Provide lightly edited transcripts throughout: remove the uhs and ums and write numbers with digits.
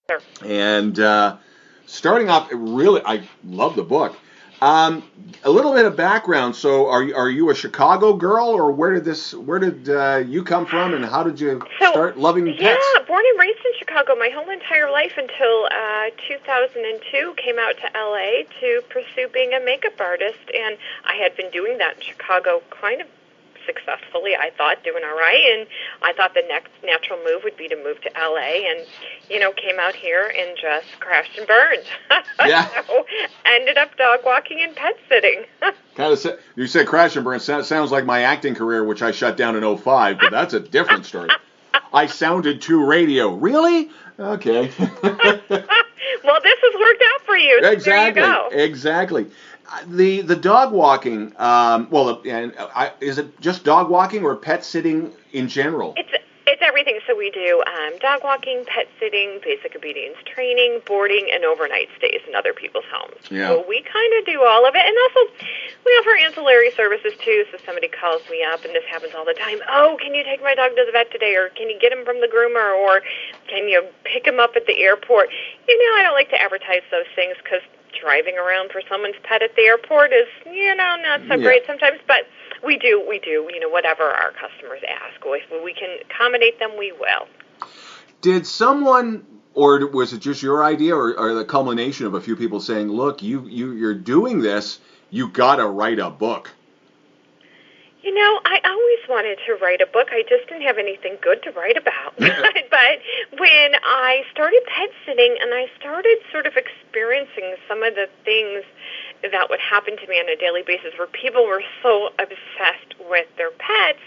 Sure. And starting off, really, I love the book. A little bit of background. So, are you a Chicago girl, or where did you come from, and how did you So, start loving yeah, pets? born and raised in Chicago my whole entire life until 2002. Came out to LA to pursue being a makeup artist, and I had been doing that in Chicago kind of successfully, I thought, doing all right, and I thought the next natural move would be to move to LA, and, came out here and just crashed and burned. Yeah. So, ended up dog walking and pet sitting. Kind of you said crash and burn. Sounds like my acting career, which I shut down in '05, but that's a different story. I sounded too radio. Really? Okay. Well, this has worked out for you. So Exactly. There you go. Exactly. The dog walking. Is it just dog walking or pet sitting in general? It's everything. So we do dog walking, pet sitting, basic obedience training, boarding, and overnight stays in other people's homes. Yeah. So we kind of do all of it. And also, we offer ancillary services, too. So somebody calls me up, and this happens all the time. Oh, can you take my dog to the vet today? Or can you get him from the groomer? Or can you pick him up at the airport? I don't like to advertise those things because driving around for someone's pet at the airport is, not so great sometimes. But we do, whatever our customers ask. If we can accommodate them, we will. Did someone, or was it just your idea, or the culmination of a few people saying, look, you're doing this, you got to write a book? I always wanted to write a book. I just didn't have anything good to write about. But when I started pet sitting and I started sort of experiencing some of the things that would happen to me on a daily basis where people were so obsessed with their pets,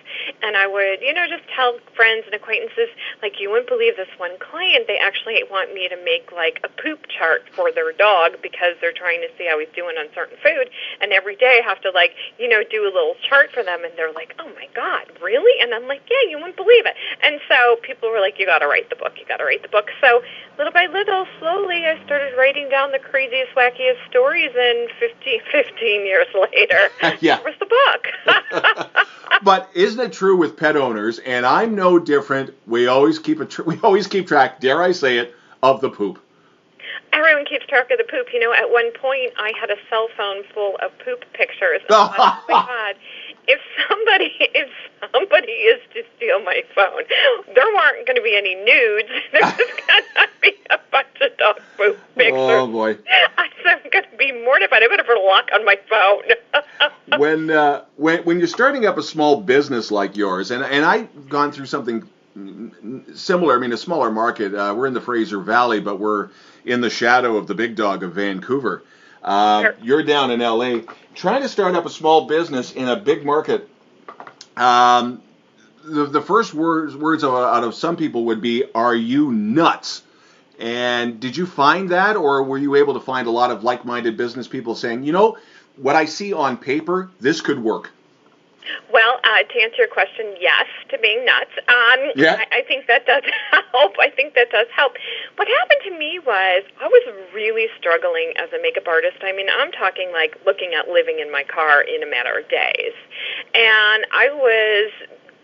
and I would, just tell friends and acquaintances, like, you wouldn't believe this one client, they actually want me to make, like, a poop chart for their dog because they're trying to see how he's doing on certain food, and every day I have to, like, do a little chart for them, and they're like, oh, my God, really? And I'm like, yeah, you wouldn't believe it. And so people were like, you got to write the book, you got to write the book. So little by little, slowly, I started writing down the craziest, wackiest stories, and 15 years later, Yeah. there was the book. But isn't it true with pet owners? And I'm no different. We always keep track, dare I say it, of the poop. Everyone keeps track of the poop. At one point, I had a cell phone full of poop pictures. Oh my God! If somebody is to steal my phone, there aren't going to be any nudes. There's just going to be a bunch of dog poop pictures. Oh boy! I'm going to be mortified. I better put a lock on my phone. When you're starting up a small business like yours, and I've gone through something similar. I mean, a smaller market. We're in the Fraser Valley, but we're in the shadow of the big dog of Vancouver. Sure. You're down in LA. Trying to start up a small business in a big market. The first words out of some people would be, "Are you nuts?" And did you find that, or were you able to find a lot of like-minded business people saying, what I see on paper, this could work? Well, to answer your question, yes, to being nuts. Yeah. I think that does help. What happened to me was I was really struggling as a makeup artist. I mean, I'm talking like looking at living in my car in a matter of days. And I was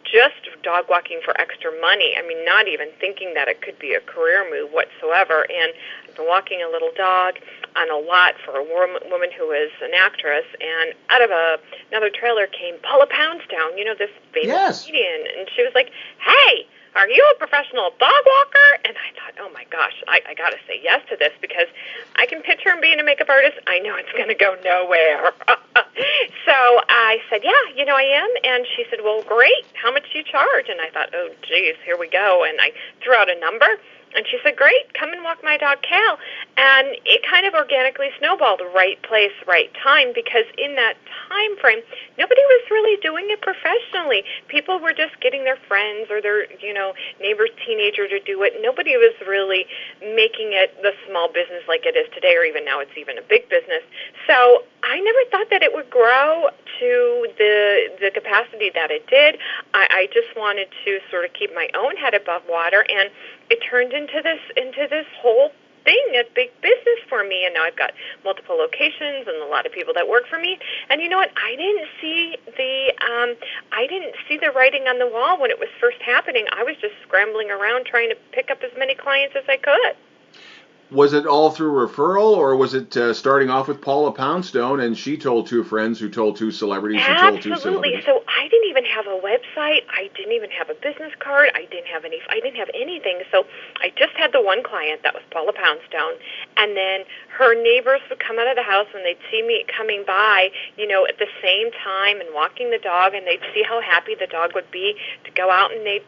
just dog walking for extra money. I mean, not even thinking that it could be a career move whatsoever. And I've been walking a little dog on a lot for a woman who was an actress, and out of another trailer came Paula Poundstone, this famous comedian, and she was like, hey, are you a professional dog walker? And I thought, oh my gosh, I got to say yes to this because I can picture him being a makeup artist. I know it's going to go nowhere. So I said, yeah, I am. And she said, well, great. How much do you charge? And I thought, oh, geez, here we go. And I threw out a number. And she said, great, come and walk my dog, Cal. And it kind of organically snowballed, right place, right time, because in that time frame, nobody was really doing it professionally. People were just getting their friends or their, neighbor's teenager to do it. Nobody was really making it the small business like it is today, or even now it's even a big business. So I never thought that it would grow to the capacity that it did. I just wanted to sort of keep my own head above water, and it turned into this whole thing, a big business for me. And now I've got multiple locations and a lot of people that work for me. And you know what? I didn't see the writing on the wall when it was first happening. I was just scrambling around trying to pick up as many clients as I could. Was it all through referral, or was it starting off with Paula Poundstone, and she told two friends who told two celebrities who told two Absolutely. celebrities? So I didn't even have a website. I didn't even have a business card. I didn't have anything. So I just had the one client, that was Paula Poundstone, and then her neighbors would come out of the house and they'd see me coming by, at the same time and walking the dog, and they'd see how happy the dog would be to go out, and they'd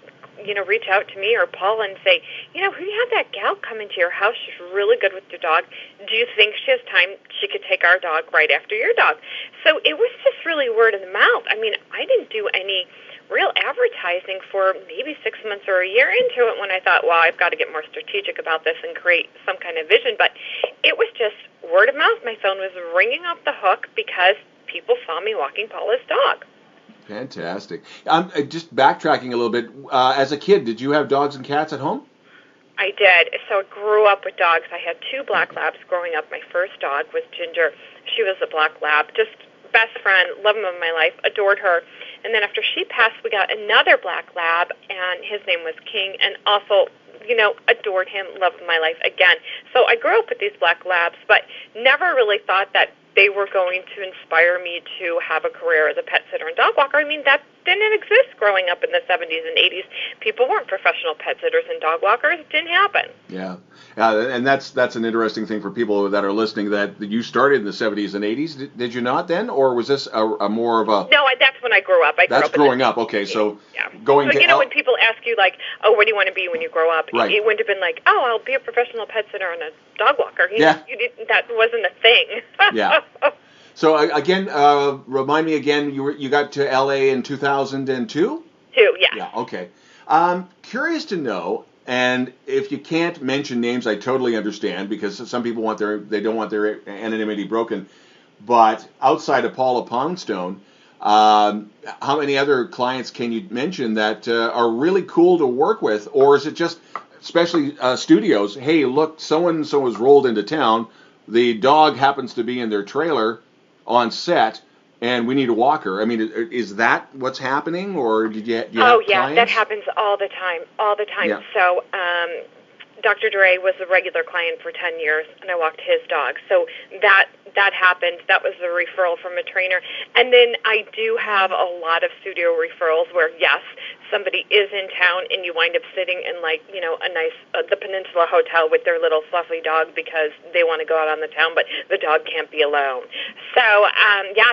reach out to me or Paula and say, who you have that gal come into your house? She's really good with your dog. Do you think she has time she could take our dog right after your dog? So it was just really word of the mouth. I mean, I didn't do any real advertising for maybe 6 months or a year into it when I thought, well, I've got to get more strategic about this and create some kind of vision. But it was just word of mouth. My phone was ringing off the hook because people saw me walking Paula's dog. Fantastic. I'm just backtracking a little bit. As a kid, did you have dogs and cats at home? I did. So I grew up with dogs. I had 2 black labs growing up. My first dog was Ginger. She was a black lab, just best friend, love of my life, adored her. And then after she passed, we got another black lab, and his name was King, and also, adored him, love of my life again. So I grew up with these black labs, but never really thought that they were going to inspire me to have a career as a pet sitter and dog walker. I mean, that didn't exist growing up in the 70s and 80s. People weren't professional pet sitters and dog walkers. It didn't happen. Yeah. And that's an interesting thing for people that are listening, that you started in the 70s and 80s. Did you not then? Or was this a more of a... No, that's when I grew up. That's growing up. Okay, so going to... when people ask you, like, oh, what do you want to be when you grow up? Right. It wouldn't have been like, oh, I'll be a professional pet sitter and a dog walker. That wasn't a thing. Yeah. So again, remind me again, you got to LA in 2002? Yeah. Yeah, okay. Curious to know, and if you can't mention names, I totally understand, because some people they don't want their anonymity broken. But outside of Paula Poundstone, how many other clients can you mention that are really cool to work with, or is it just, especially studios? Hey, look, so and so has rolled into town. The dog happens to be in their trailer on set, and we need a walker. I mean, is that what's happening, or did you have clients? That happens all the time. Yeah. So Dr. Dre was a regular client for 10 years, and I walked his dog. So that happened. That was a referral from a trainer. And then I do have a lot of studio referrals where, yes, somebody is in town, and you wind up sitting in, like, a nice, the Peninsula Hotel with their little fluffy dog because they want to go out on the town, but the dog can't be alone. So,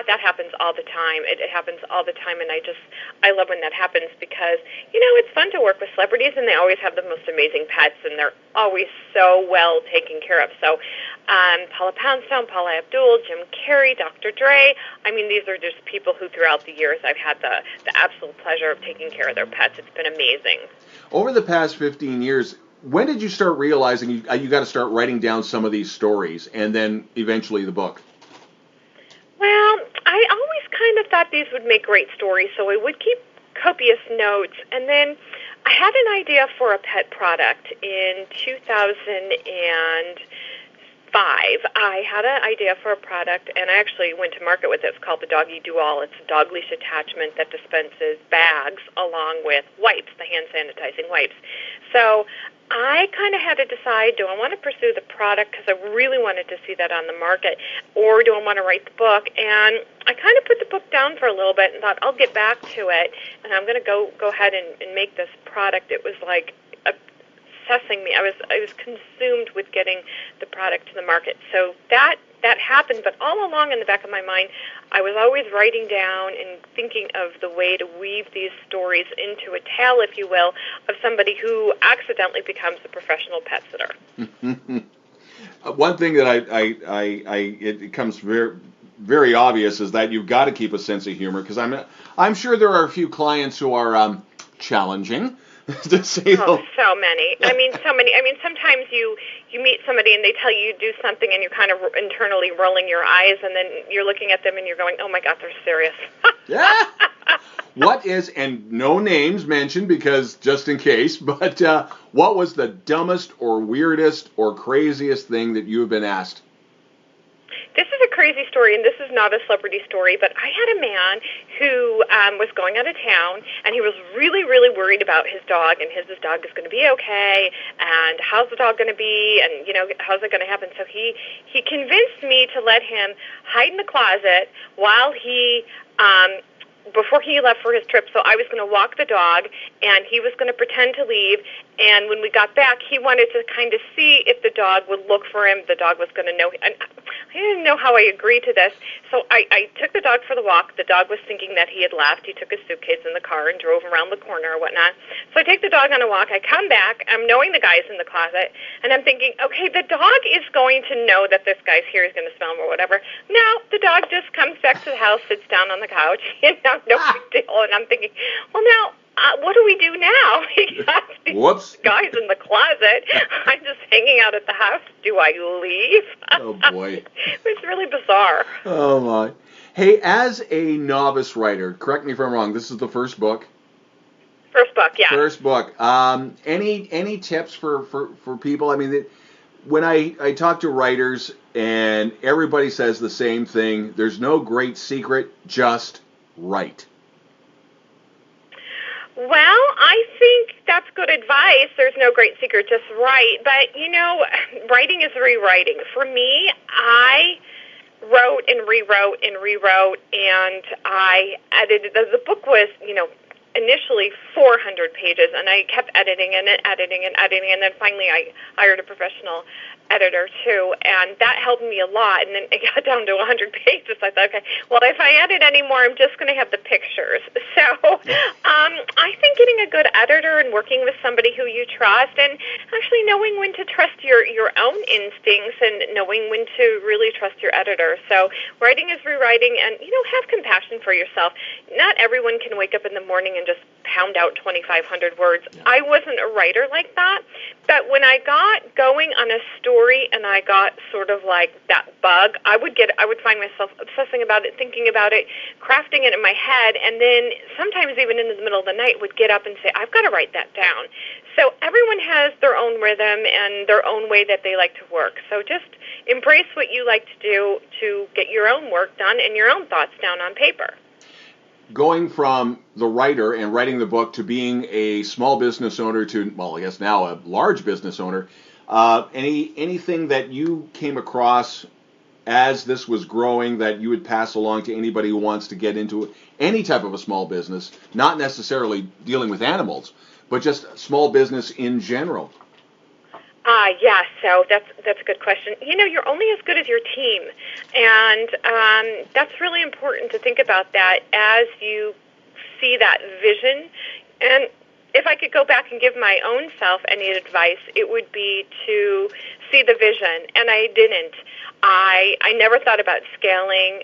that happens all the time. It happens all the time, and I love when that happens because, it's fun to work with celebrities, and they always have the most amazing pets, and they're always so well taken care of. So, Paula Poundstone, Paula Abdul, Jim Carrey, Dr. Dre. I mean, these are just people who throughout the years I've had the absolute pleasure of taking care of their pets. It's been amazing. Over the past 15 years, when did you start realizing you got to start writing down some of these stories, and then eventually the book? Well, I always kind of thought these would make great stories, so I would keep copious notes. And then I had an idea for a pet product in 2005. I had an idea for a product, and I actually went to market with it. It's called the Doggy Do-All. It's a dog leash attachment that dispenses bags along with wipes, the hand sanitizing wipes. So I kind of had to decide, do I want to pursue the product because I really wanted to see that on the market, or do I want to write the book? And I kind of put the book down for a little bit and thought, I'll get back to it, and I'm going to go ahead and make this product. It was like obsessing me. I was consumed with getting the product to the market. So that happened, but all along in the back of my mind, I was always writing down and thinking of the way to weave these stories into a tale, if you will, of somebody who accidentally becomes a professional pet sitter. One thing that it comes very, very obvious is that you've got to keep a sense of humor, because I'm sure there are a few clients who are challenging. To say so many. I mean, so many. I mean, sometimes you meet somebody and they tell you do something and you're kind of internally rolling your eyes, and then you're looking at them and you're going, oh my God, they're serious. Yeah. What is, and no names mentioned because just in case, but what was the dumbest or weirdest or craziest thing that you have been asked? This is a crazy story, and this is not a celebrity story, but I had a man who was going out of town, and he was really, really worried about his dog, and his dog is going to be okay, and how's the dog going to be, and, how's it going to happen? So he convinced me to let him hide in the closet while before he left for his trip. So I was going to walk the dog, and he was going to pretend to leave. And when we got back, he wanted to kind of see if the dog would look for him. The dog was going to know. And I didn't know how I agreed to this. So I took the dog for the walk. The dog was thinking that he had left. He took his suitcase in the car and drove around the corner or whatnot. So I take the dog on a walk. I come back. I'm knowing the guy's in the closet. And I'm thinking, okay, the dog is going to know that this guy's here. He's going to smell him or whatever. No, the dog just comes back to the house, sits down on the couch. No big deal. And I'm thinking, well, now, what do we do now? Whoops. Guy's in the closet. I'm just hanging out at the house. Do I leave? Oh, boy. It was really bizarre. Oh, my. Hey, as a novice writer, correct me if I'm wrong, this is the first book? First book, yeah. First book. Any tips for people? I mean, when I talk to writers, and everybody says the same thing, there's no great secret, just write. Well, I think that's good advice. There's no great secret, just write. But, writing is rewriting. For me, I wrote and rewrote, and I edited. The book was, initially 400 pages, and I kept editing and editing and editing, and then finally I hired a professional editor too, and that helped me a lot. And then it got down to 100 pages. I thought, okay, well, if I edit anymore, I'm just going to have the pictures. So I think getting a good editor and working with somebody who you trust, and actually knowing when to trust your own instincts and knowing when to really trust your editor. So writing is rewriting, and have compassion for yourself. Not everyone can wake up in the morning and just pound out 2,500 words. Yeah. I wasn't a writer like that, but when I got going on a story and I got sort of like that bug, I would find myself obsessing about it, thinking about it, crafting it in my head, and then sometimes even in the middle of the night would get up and say, I've got to write that down. So everyone has their own rhythm and their own way that they like to work. So just embrace what you like to do to get your own work done and your own thoughts down on paper. Going from the writer and writing the book to being a small business owner to, well, I guess now a large business owner, anything that you came across as this was growing that you would pass along to anybody who wants to get into any type of a small business, not necessarily dealing with animals, but just small business in general? Yeah, so that's a good question. You're only as good as your team, and that's really important to think about that as you see that vision. And if I could go back and give my own self any advice, it would be to see the vision, and I didn't. I never thought about scaling.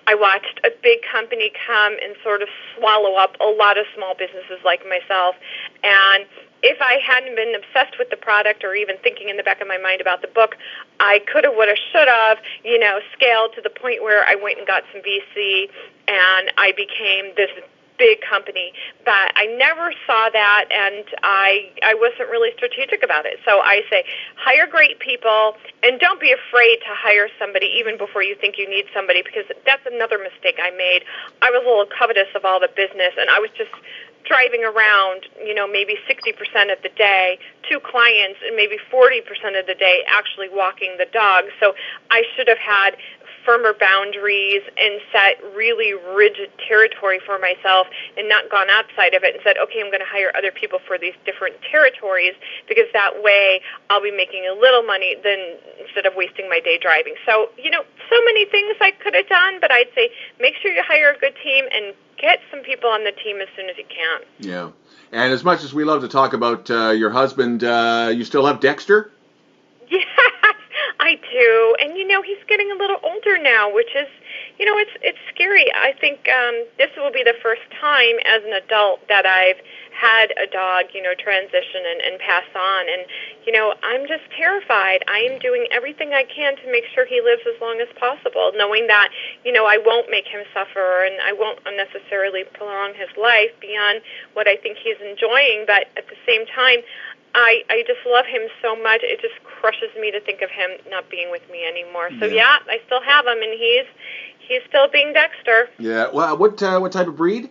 I watched a big company come and sort of swallow up a lot of small businesses like myself, and if I hadn't been obsessed with the product or even thinking in the back of my mind about the book, I could have, would have, should have, scaled to the point where I went and got some VC and I became this big company. But I never saw that, and I wasn't really strategic about it. So I say, hire great people, and don't be afraid to hire somebody even before you think you need somebody, because that's another mistake I made. I was a little covetous of all the business, and I was just driving around, maybe 60% of the day to clients and maybe 40% of the day actually walking the dog. So I should have had firmer boundaries and set really rigid territory for myself and not gone outside of it and said, okay, I'm going to hire other people for these different territories, because that way I'll be making a little money instead of wasting my day driving. So, so many things I could have done, but I'd say make sure you hire a good team and get some people on the team as soon as you can. Yeah. And as much as we love to talk about your husband, you still have Dexter? Yes, I do. And, he's getting a little older now, which is, it's scary. I think this will be the first time as an adult that I've had a dog, transition and pass on. And, I'm just terrified. I am doing everything I can to make sure he lives as long as possible, knowing that, I won't make him suffer and I won't unnecessarily prolong his life beyond what I think he's enjoying. But at the same time, I just love him so much. It just crushes me to think of him not being with me anymore. So yeah, I still have him, and he's still being Dexter. Yeah. Well, what type of breed?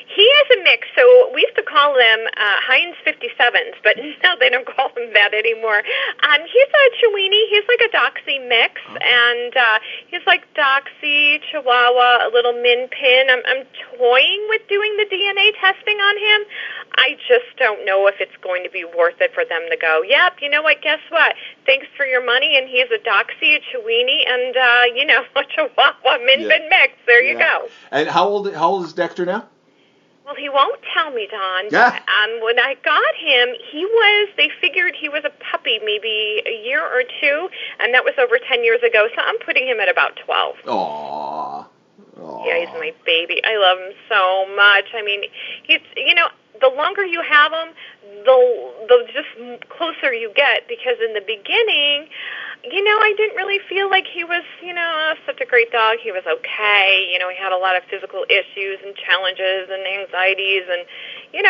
He is a mix, so we used to call them Heinz 57s, but now they don't call them that anymore. He's a Chiweenie. He's like a Doxy mix, and he's like Doxy, Chihuahua, a little Min Pin. I'm toying with doing the DNA testing on him. I just don't know if it's going to be worth it for them to go, yep, you know what, guess what? Thanks for your money, and he's a Doxy, a Chiweenie, and, a Chihuahua Min Pin mix. There you go. And how old is Dexter now? Well, he won't tell me, Don. Yeah. When I got him, they figured he was a puppy maybe a year or two, and that was over 10 years ago, so I'm putting him at about 12. Aww. Yeah, he's my baby. I love him so much. I mean, he's, the longer you have him, the just closer you get, because in the beginning, I didn't really feel like he was, such a great dog. He was okay. He had a lot of physical issues and challenges and anxieties, and,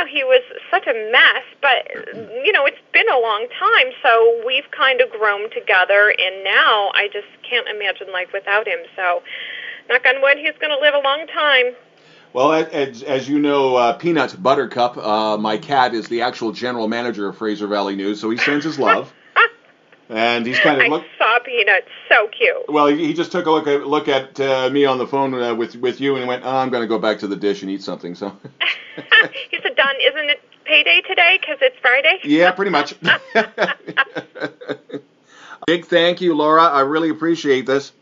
he was such a mess. But, it's been a long time, so we've kind of grown together, and now I just can't imagine life without him. So, knock on wood, he's going to live a long time. Well, as you know, Peanut Buttercup, my cat, is the actual general manager of Fraser Valley News, so he sends his love. And he's kind of I saw Peanut, so cute. Well, he just took a look at me on the phone with you and went, I'm going to go back to the dish and eat something. So he said, Don, isn't it payday today because it's Friday? Yeah, pretty much. Big thank you, Laura. I really appreciate this.